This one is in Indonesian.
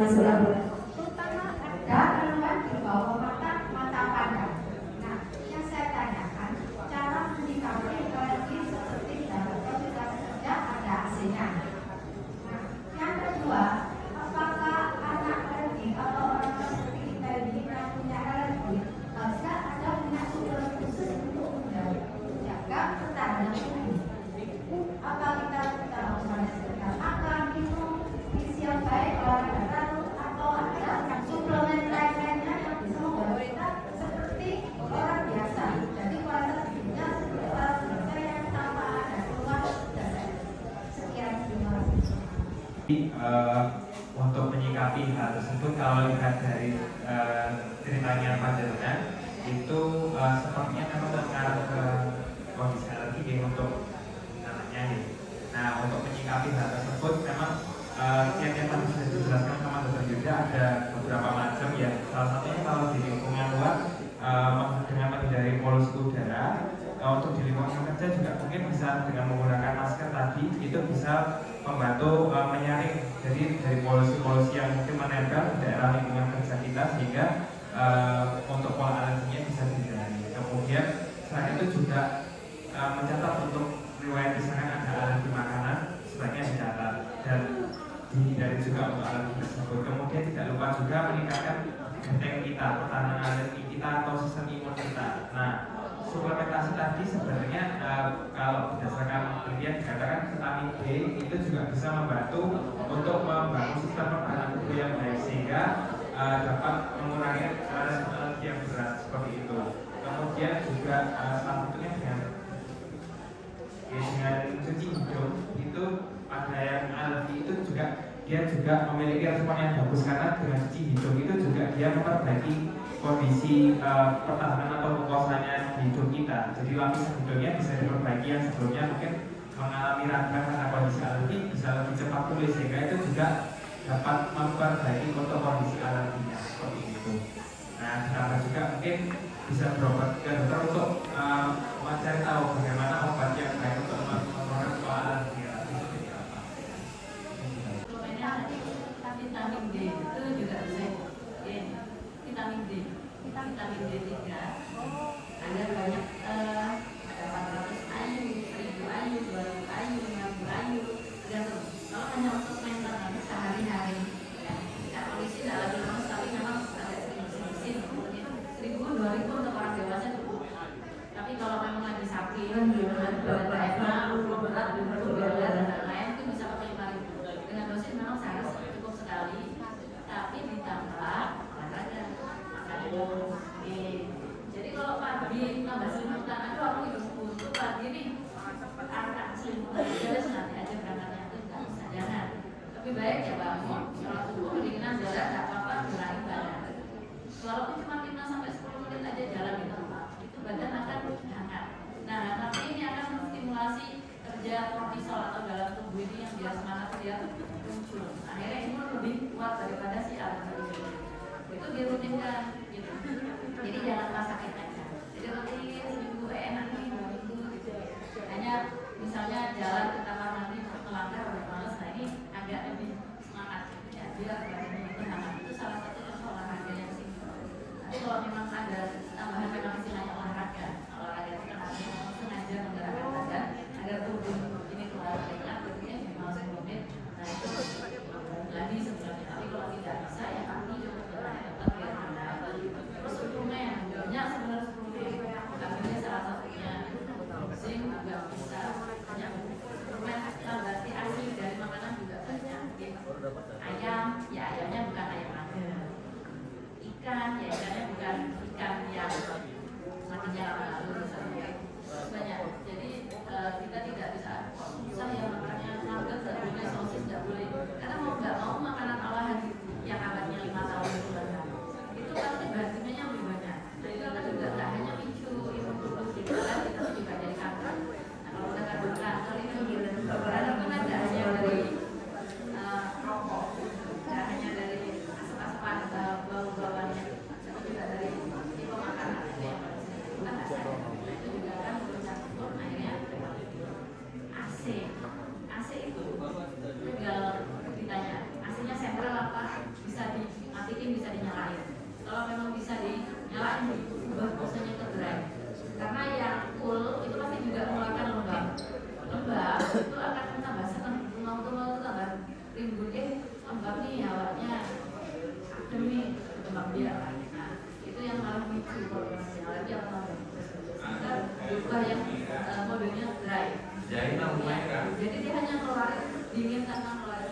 masuk lagi. terutama ada gangguan di bawah mata pandang. Nah, yang saya tanyakan, cara menyikapi alergi seperti dalam fasilitas kerja ada AC-nya. Nah, yang kedua, apakah anak alergi atau orang seperti kita ini yang punya alergi harusnya ada punya suplemen khusus untuk menjaga ketahanan tubuh? Apa kita harus menjaga makan, minum, isi yang baik, olahraga teratur, atau ada suplemen lain-lainnya yang bisa membantu kita seperti orang biasa. Jadi kualitas hidupnya seperti orang biasa yang tanpa ada keluhan dan lain. Sekian, terima kasih. Untuk menyikapi hal tersebut, kalau lihat dari ceritanya Pak Jenderal itu sepertinya memang mengarah ke kondisi alergi untuk anaknya. Nah, untuk menyikapi hal tersebut memang yang tadi sudah dijelaskan sama Dr. Yuda ada beberapa macam ya. Salah satunya kalau di lingkungan luar dengan menghindari polusi udara. Untuk di lingkungan kerja juga mungkin bisa dengan menggunakan masker tadi itu bisa membantu menyaring jadi dari polusi-polusi yang mungkin menempel di daerah lingkungan kerja kita sehingga untuk pola alerginya bisa dihindari. Kemudian selain itu juga mencatat untuk riwayat misalkan ada alergi makanan sebaiknya dicatat dan dihindari juga untuk alergi tersebut. Kemudian tidak lupa juga meningkatkan benteng kita, pertahanan alergi kita atau sistem imun kita. Nah, suplementasi tadi sebenarnya kalau berdasarkan penelitian dikatakan vitamin D itu juga bisa membantu untuk membangun sistem pertahanan tubuh yang baik sehingga dapat mengurangi alergi yang berat seperti itu. Kemudian juga salah satunya dengan cuci hidung itu pada yang alergi itu juga dia juga memiliki respon yang bagus karena dengan cuci hidung itu juga dia memperbaiki kondisi pertahanan atau mukosanya di hidung kita. Jadi lapisan hidungnya bisa diperbaiki yang sebelumnya mungkin mengalami radang karena kondisi alergi bisa lebih cepat pulih sehingga itu juga dapat memperbaiki untuk kondisi alerginya seperti itu. Nah, ditambah juga mungkin bisa berobat ke dokter untuk mencari tahu bagaimana obat yang baik untuk menurunkan pola alergi seperti apa. Vitamin D itu juga bisa vitamin D 3 ada banyak ada 400 IU, 1000 IU, 2000 IU, 5000 IU dan terus kalau hanya untuk maintenance sehari-hari ya kondisi tidak lagi lemas tapi memang ada sedikit mungkin 1000, 2000 untuk orang dewasa cukup tapi kalau memang lagi sakit berat berat dan lain-lain itu bisa pakai 5000 dengan dosis memang seharusnya cukup sekali tapi ditambah olahraga jadi kalau pagi tambah selimutan, aduh aku untuk pagi nih angkat selimutan jelas nanti aja berangkatnya itu nggak bisa jangan lebih baik ya bangun sholat subuh kedinginan jalan nggak apa-apa gerakkan badan walaupun cuma 5-10 menit aja jalan itu badan akan hangat. Nah tapi ini akan menstimulasi kerja kortisol atau dalam tubuh ini yang biar semangat dia muncul akhirnya ini lebih kuat daripada si alergi itu dirutinkan gitu. Jadi jangan pas sakit aja. Jadi rutin seminggu enak nih 2 minggu gitu. Hanya misalnya jalan ke kamar mandi melangkah udah males, nah ini agak lebih semangat ya biar badannya itu hangat. Itu salah satu contoh olahraga yang simpel. Tapi kalau memang ada tambahan memang istilahnya olahraga itu kan artinya sengaja menggerakkan badan agar tubuh ini keluar ringan, berarti memang 10 menit. Nah itu lagi sebenarnya. Tapi kalau tidak bisa ya kami cukup tempat biar hangat. Terus suplemen banyak sebenarnya suplemen. Kami salah satunya zinc juga bisa banyak suplemen mobilnya dry. Jadi lumayan kan? Jadi dia hanya keluarin dingin tanpa keluarin